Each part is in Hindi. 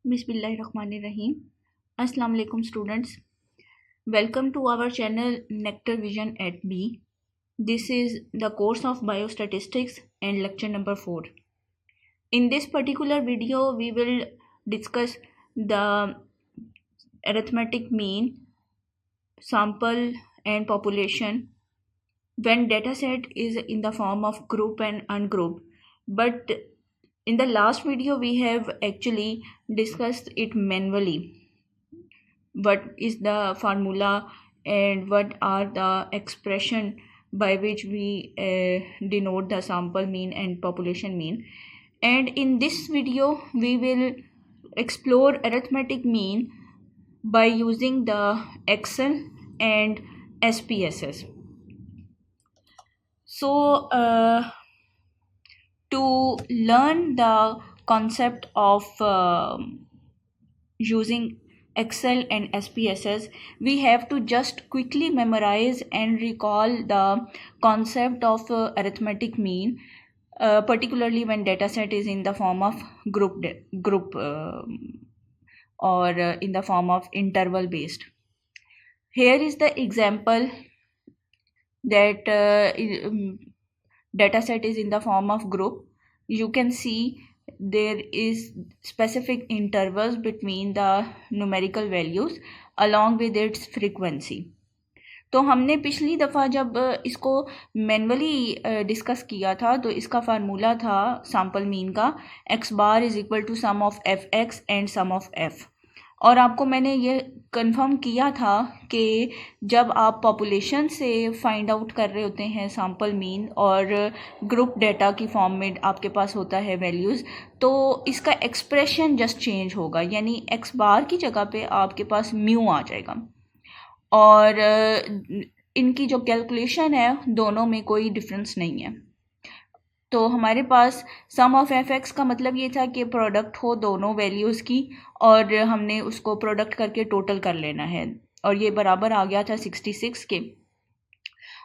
Bismillahirrahmanirrahim. Assalamu alaikum students. Welcome to our channel Nectar Vision at B. This is the course of Biostatistics and lecture number 4. In this particular video, we will discuss the arithmetic mean, sample and population when dataset is in the form of group and ungroup. But in the last video, we have actually discussed it manually. What is the formula and what are the expression by which we denote the sample mean and population mean. And in this video, we will explore arithmetic mean by using the Excel and SPSS. So, to learn the concept of using Excel and SPSS, we have to just quickly memorize and recall the concept of arithmetic mean, particularly when dataset is in the form of group or in the form of interval based. Here is the example that dataset is in the form of group. You can see there is specific intervals between the numerical values along with its frequency. तो हमने पिछली दफ़ा जब इसको मैनुअली डिस्कस किया था तो इसका फार्मूला था सैम्पल मीन का x bar is equal to sum of F x and sum of f. और आपको मैंने ये कंफर्म किया था कि जब आप पॉपुलेशन से फाइंड आउट कर रहे होते हैं सैम्पल मीन और ग्रुप डेटा की फॉर्म में आपके पास होता है वैल्यूज़, तो इसका एक्सप्रेशन जस्ट चेंज होगा, यानी x बार की जगह पे आपके पास म्यू आ जाएगा और इनकी जो कैलकुलेशन है दोनों में कोई डिफरेंस नहीं है. तो हमारे पास सम ऑफ एफ एक्स का मतलब ये था कि प्रोडक्ट हो दोनों वैल्यूज़ की और हमने उसको प्रोडक्ट करके टोटल कर लेना है और ये बराबर आ गया था 66 के.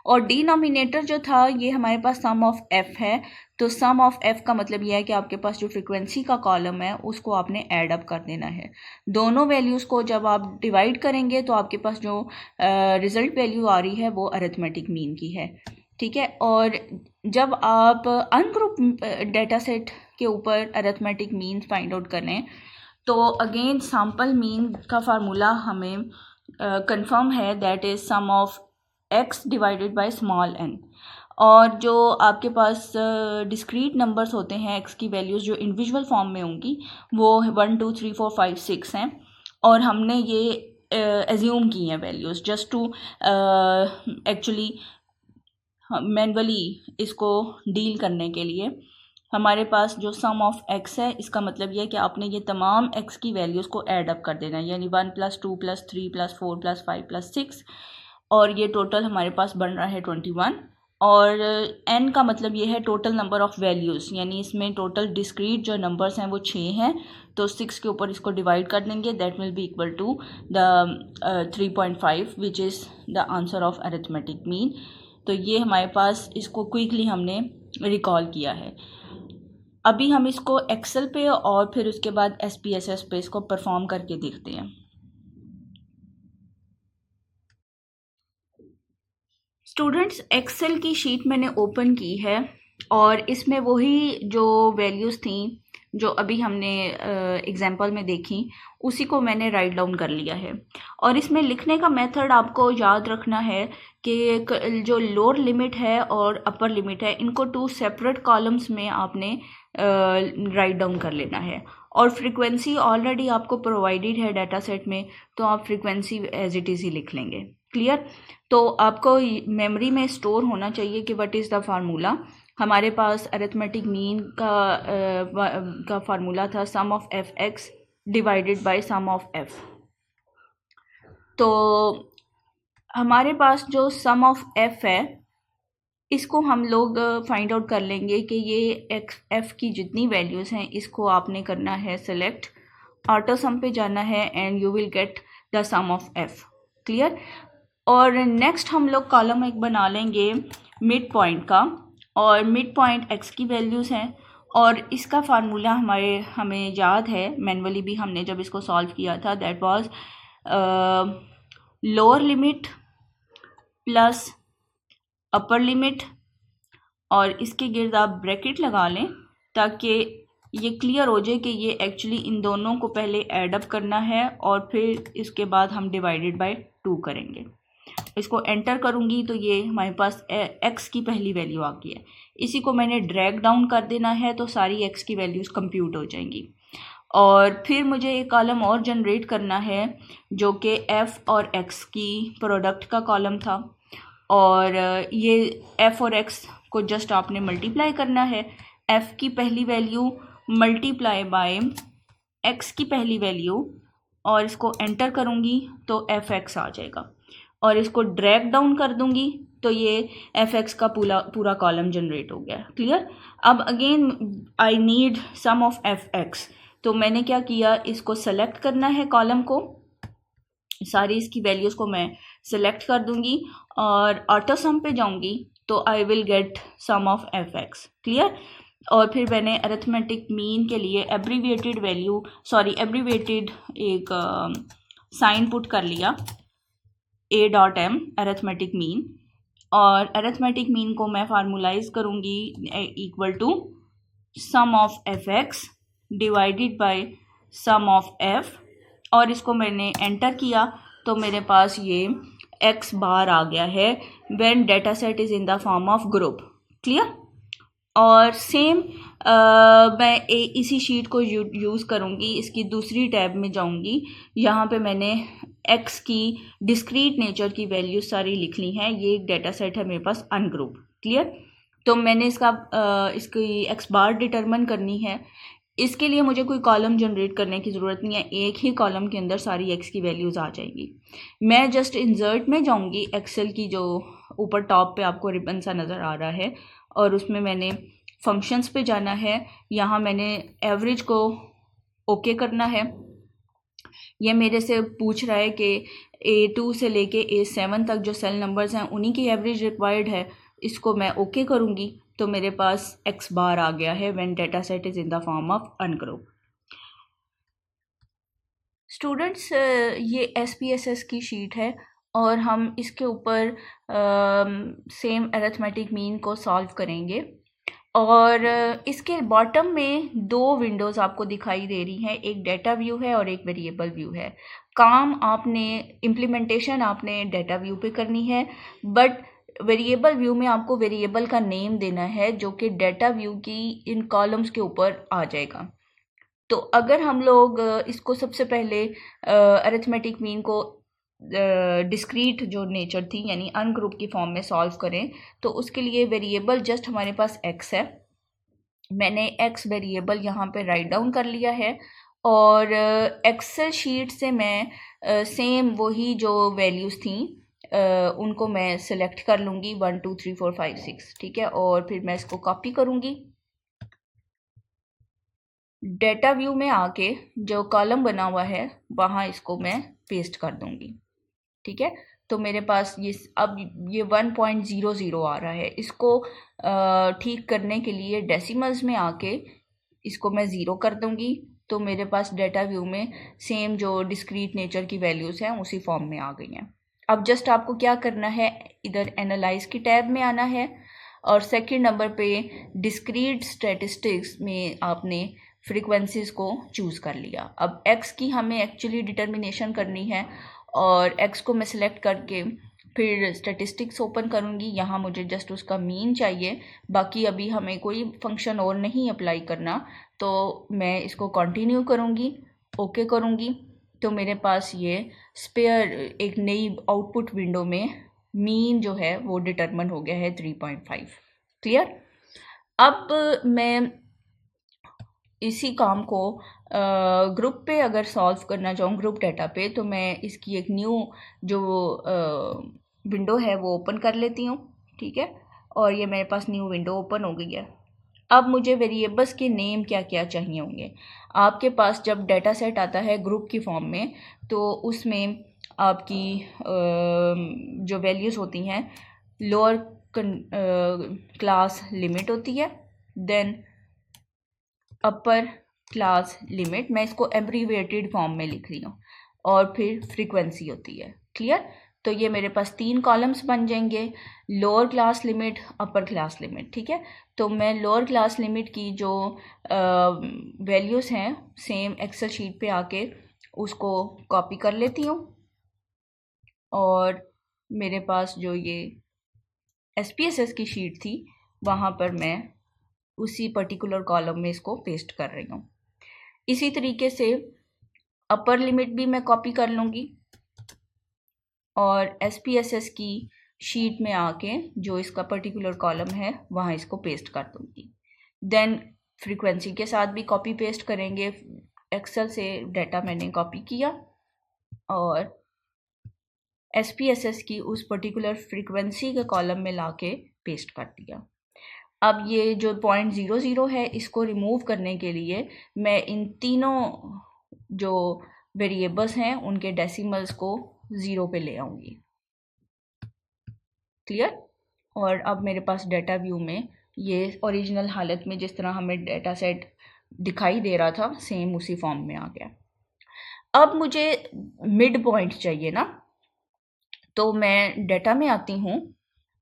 और डिनोमिनेटर जो था ये हमारे पास सम ऑफ एफ है, तो सम ऑफ एफ का मतलब यह है कि आपके पास जो फ्रीक्वेंसी का कॉलम है उसको आपने ऐड अप कर देना है. दोनों वैल्यूज़ को जब आप डिवाइड करेंगे तो आपके पास जो रिज़ल्ट वैल्यू आ रही है वो अरिथमेटिक मीन की है. ठीक है. और जब आप अनग्रुप डेटा सेट के ऊपर अरिथमेटिक मीन फाइंड आउट करें तो अगेन सैम्पल मीन का फार्मूला हमें कंफर्म है, that is sum of x divided by small n. और जो आपके पास डिस्क्रीट नंबर्स होते हैं x की वैल्यूज़ जो इंडिविजुअल फॉर्म में होंगी वो 1 2 3 4 5 6 हैं और हमने ये एज्यूम की हैं values just to actually manually इसको डील करने के लिए. हमारे पास जो सम ऑफ x है इसका मतलब यह है कि आपने ये तमाम x की वैल्यूज़ को ऐड अप कर देना है, यानी 1 + 2 + 3 + 4 + 5 + 6 और ये टोटल हमारे पास बन रहा है 21. और n का मतलब ये है टोटल नंबर ऑफ़ वैल्यूज़, यानी इसमें टोटल डिस्क्रीट जो नंबर्स हैं वो 6 हैं, तो 6 के ऊपर इसको डिवाइड कर देंगे, that will be equal to the 3.5 which is the answer of arithmetic mean. तो ये हमारे पास इसको क्विकली हमने रिकॉल किया है. अभी हम इसको एक्सेल पे और फिर उसके बाद SPSS पे इसको परफॉर्म करके देखते हैं. स्टूडेंट्स, एक्सेल की शीट मैंने ओपन की है और इसमें वही जो वैल्यूज़ थी जो अभी हमने एग्जाम्पल में देखी उसी को मैंने राइट डाउन कर लिया है. और इसमें लिखने का मेथड आपको याद रखना है कि जो लोअर लिमिट है और अपर लिमिट है इनको 2 सेपरेट कॉलम्स में आपने राइट डाउन कर लेना है. और फ्रीक्वेंसी ऑलरेडी आपको प्रोवाइडेड है डाटा सेट में, तो आप फ्रीक्वेंसी एज इट इज़ ही लिख लेंगे. क्लियर. तो आपको मेमोरी में स्टोर होना चाहिए कि व्हाट इज़ द फार्मूला. हमारे पास अरिथमेटिक मीन का फार्मूला था sum of F X divided by sum of F. तो हमारे पास जो सम ऑफ एफ है इसको हम लोग फाइंड आउट कर लेंगे कि ये एक्स एफ की जितनी वैल्यूज़ हैं इसको आपने करना है सेलेक्ट, ऑटो सम पे जाना है and you will get the sum of f. Clear. और नेक्स्ट हम लोग कॉलम एक बना लेंगे मिड पॉइंट का, और मिड पॉइंट एक्स की वैल्यूज़ हैं और इसका फार्मूला हमें याद है, मैनुअली भी हमने जब इसको सॉल्व किया था, that was lower limit plus upper limit, और इसके गिर्द आप ब्रैकेट लगा लें ताकि ये क्लियर हो जाए कि ये एक्चुअली इन दोनों को पहले ऐड अप करना है और फिर इसके बाद हम डिवाइडेड बाय 2 करेंगे। इसको एंटर करूँगी तो ये हमारे पास x की पहली वैल्यू आ गई है। इसी को मैंने ड्रैग डाउन कर देना है तो सारी x की वैल्यूज़ कंप्यूट हो जाएंगी। और फिर मुझे एक कॉलम और जनरेट करना है जो कि f और x की प्रोडक्ट का कॉलम था, और ये f और x को जस्ट आपने मल्टीप्लाई करना है। f की पहली वैल्यू मल्टीप्लाई बाय x की पहली वैल्यू, और इसको एंटर करूँगी तो fx आ जाएगा, और इसको ड्रैग डाउन कर दूंगी तो ये fx का पूरा कॉलम जनरेट हो गया। क्लियर? अब again I need sum of fx, तो मैंने क्या किया, इसको सेलेक्ट करना है कॉलम को, सारी इसकी वैल्यूज़ को मैं सेलेक्ट कर दूंगी और ऑटो सम पे जाऊंगी तो I will get sum of fx। Clear? और फिर मैंने अरिथमेटिक मीन के लिए एब्रीविएटेड एक साइन पुट कर लिया, a.m अरिथमेटिक मीन, और अरिथमेटिक मीन को मैं फार्मूलाइज करूँगी equal to sum of fx divided by sum of f, और इसको मैंने एंटर किया तो मेरे पास ये x बार आ गया है when data set is in the form of group. Clear? और सेम मैं इसी शीट को यूज़ करूँगी, इसकी दूसरी टैब में जाऊँगी, यहाँ पे मैंने x की डिस्क्रीट नेचर की वैल्यू सारी लिख ली हैं। ये एक डेटा सेट है मेरे पास अनग्रुप। क्लियर? तो मैंने इसकी x बार डिटरमिन करनी है। इसके लिए मुझे कोई कॉलम जनरेट करने की ज़रूरत नहीं है, एक ही कॉलम के अंदर सारी x की वैल्यूज़ आ जाएगी। मैं जस्ट इंसर्ट में जाऊँगी, एक्सेल की जो ऊपर टॉप पे आपको रिबन सा नज़र आ रहा है, और उसमें मैंने फंक्शंस पे जाना है। यहाँ मैंने एवरेज को ओके करना है। ये मेरे से पूछ रहा है कि A2 से लेके A7 तक जो सेल नंबर्स हैं उन्हीं की एवरेज रिक्वायर्ड है। इसको मैं ओके करूँगी तो मेरे पास x बार आ गया है when data set is in the form of ungroup. Students, ये SPSS की शीट है और हम इसके ऊपर सेम अरिथमेटिक मीन को सॉल्व करेंगे, और इसके बॉटम में 2 विंडोज़ आपको दिखाई दे रही हैं, एक डेटा व्यू है और एक वेरिएबल व्यू है। काम आपने इम्प्लीमेंटेशन आपने डेटा व्यू पे करनी है, बट वेरिएबल व्यू में आपको वेरिएबल का नेम देना है जो कि डेटा व्यू की इन कॉलम्स के ऊपर आ जाएगा। तो अगर हम लोग इसको सबसे पहले अरिथमेटिक मीन को डिस्क्रीट जो नेचर थी यानी अनग्रुप की फॉर्म में सॉल्व करें, तो उसके लिए वेरिएबल जस्ट हमारे पास x है। मैंने x वेरिएबल यहाँ पे राइट डाउन कर लिया है, और एक्सेल शीट से मैं सेम वही जो वैल्यूज़ थी उनको मैं सिलेक्ट कर लूँगी 1 2 3 4 5 6। ठीक है? और फिर मैं इसको कॉपी करूँगी, डेटा व्यू में आके जो कॉलम बना हुआ है वहाँ इसको मैं पेस्ट कर दूँगी। ठीक है? तो मेरे पास अब ये 1.00 आ रहा है। इसको ठीक करने के लिए डेसिमल्स में आके इसको मैं 0 कर दूँगी, तो मेरे पास डेटा व्यू में सेम जो डिस्क्रीट नेचर की वैल्यूज़ हैं उसी फॉर्म में आ गई हैं। अब जस्ट आपको क्या करना है, इधर एनालाइज की टैब में आना है और सेकंड नंबर पे डिस्क्रीट स्टैटिस्टिक्स में आपने फ्रीक्वेंसीज़ को चूज़ कर लिया। अब x की हमें एक्चुअली डिटर्मिनेशन करनी है, और x को मैं सिलेक्ट करके फिर स्टैटिस्टिक्स ओपन करूँगी। यहाँ मुझे जस्ट उसका मीन चाहिए, बाकी अभी हमें कोई फंक्शन और नहीं अप्लाई करना, तो मैं इसको कंटिन्यू करूँगी, ओके करूँगी, तो मेरे पास ये स्पेयर एक नई आउटपुट विंडो में मीन जो है वो डिटरमिन हो गया है 3.5। क्लियर? अब मैं इसी काम को ग्रुप पे अगर सॉल्व करना चाहूँ, ग्रुप डेटा पे, तो मैं इसकी एक न्यू जो विंडो है वो ओपन कर लेती हूँ। ठीक है? और ये मेरे पास न्यू विंडो ओपन हो गई है। अब मुझे वेरिएबल्स के नेम क्या क्या चाहिए होंगे। आपके पास जब डेटा सेट आता है ग्रुप की फॉर्म में, तो उसमें आपकी जो वैल्यूज़ होती हैं, लोअर क्लास लिमिट होती है, देन अपर क्लास लिमिट, मैं इसको एब्रीविएटेड फॉर्म में लिख रही हूँ, और फिर फ्रीक्वेंसी होती है। क्लियर? तो ये मेरे पास 3 कॉलम्स बन जाएंगे, lower class limit, upper class limit. ठीक है, तो मैं लोअर क्लास लिमिट की जो वैल्यूज़ हैं सेम एक्सेल शीट पे आके उसको कॉपी कर लेती हूँ, और मेरे पास जो ये SPSS की शीट थी वहाँ पर मैं उसी पर्टिकुलर कॉलम में इसको पेस्ट कर रही हूँ। इसी तरीके से अपर लिमिट भी मैं कॉपी कर लूँगी और SPSS की शीट में आके जो इसका पर्टिकुलर कॉलम है वहाँ इसको पेस्ट कर दूँगी। देन फ्रीक्वेंसी के साथ भी कॉपी पेस्ट करेंगे। एक्सेल से डाटा मैंने कॉपी किया और SPSS की उस पर्टिकुलर फ्रीक्वेंसी के कॉलम में लाके पेस्ट कर दिया। अब ये जो 0.00 है इसको रिमूव करने के लिए मैं इन तीनों जो वेरिएबल्स हैं उनके डेसिमल्स को 0 पे ले आऊँगी। क्लियर? और अब मेरे पास डाटा व्यू में ये ओरिजिनल हालत में जिस तरह हमें डाटा सेट दिखाई दे रहा था सेम उसी फॉर्म में आ गया। अब मुझे मिड पॉइंट चाहिए ना, तो मैं डाटा में आती हूँ,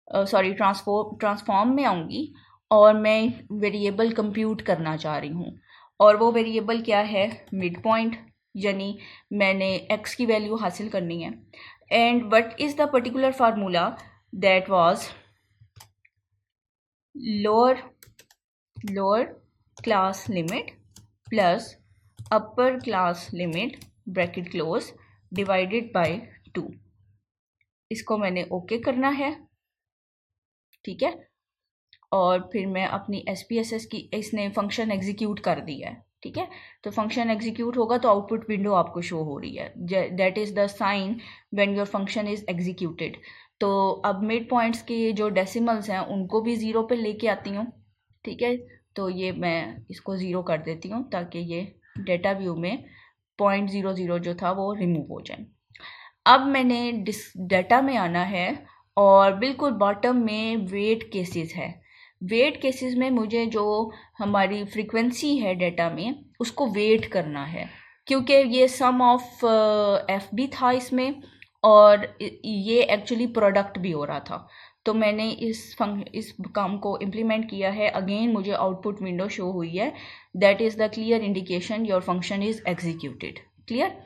सॉरी ट्रांसफॉर्म में आऊँगी और मैं वेरिएबल कंप्यूट करना चाह रही हूँ, और वो वेरिएबल क्या है? मिड पॉइंट, यानी मैंने x की वैल्यू हासिल करनी है। And what is the particular formula? That was lower class limit plus upper class limit bracket close divided by 2। इसको मैंने ओके करना है। ठीक है, और फिर मैं अपनी SPSS की, इसने फंक्शन एग्जीक्यूट कर दिया है। ठीक है, तो फंक्शन एग्जीक्यूट होगा तो आउटपुट विंडो आपको शो हो रही है। That is the sign when your function is executed. तो अब मिड पॉइंट्स के जो डेसिमल्स हैं उनको भी 0 पे लेके आती हूँ। ठीक है, तो ये मैं इसको 0 कर देती हूँ ताकि ये डेटा व्यू में 0.00 जो था वो रिमूव हो जाए। अब मैंने डाटा में आना है और बिल्कुल बॉटम में वेट केसेस है। वेट केसेस में मुझे जो हमारी फ्रीक्वेंसी है डाटा में उसको वेट करना है, क्योंकि ये सम ऑफ एफ भी था इसमें और ये एक्चुअली प्रोडक्ट भी हो रहा था। तो मैंने इस काम को इम्प्लीमेंट किया है। अगेन मुझे आउटपुट विंडो शो हुई है, that is the clear indication your function is executed. Clear?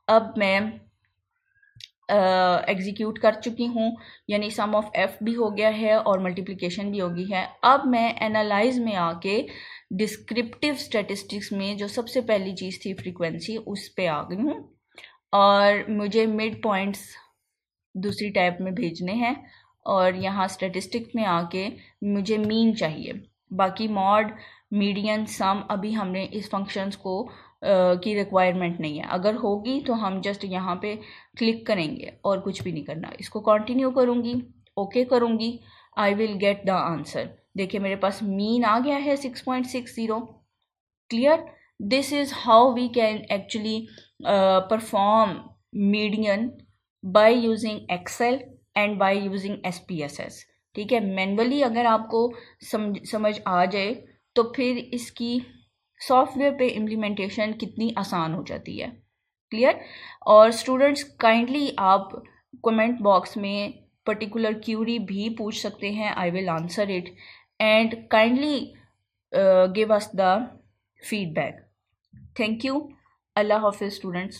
अब मैं एग्जीक्यूट कर चुकी हूँ, यानी सम ऑफ एफ भी हो गया है और मल्टीप्लिकेशन भी हो गई है। अब मैं एनालाइज में आके डिस्क्रिप्टिव स्टैटिस्टिक्स में जो सबसे पहली चीज़ थी फ्रीक्वेंसी, उस पे आ गई हूँ और मुझे मिड पॉइंट्स दूसरी टैब में भेजने हैं और यहाँ स्टैटिस्टिक्स में आके मुझे मीन चाहिए। बाकी मॉड, मीडियन, सम अभी हमने इस फंक्शंस को की रिक्वायरमेंट नहीं है। अगर होगी तो हम जस्ट यहाँ पे क्लिक करेंगे और कुछ भी नहीं करना। इसको कंटिन्यू करूँगी, ओके करूँगी, I will get the answer. देखिए मेरे पास मीन आ गया है 6.60। Clear? This is how we can actually perform median by using Excel and by using SPSS। ठीक है, मैनुअली अगर आपको समझ आ जाए तो फिर इसकी सॉफ्टवेयर पे इम्प्लीमेंटेशन कितनी आसान हो जाती है। क्लियर? और स्टूडेंट्स काइंडली आप कमेंट बॉक्स में पर्टिकुलर क्यूरी भी पूछ सकते हैं, I will answer it and kindly give us the feedback. Thank you. अल्लाह हाफिज़ स्टूडेंट्स।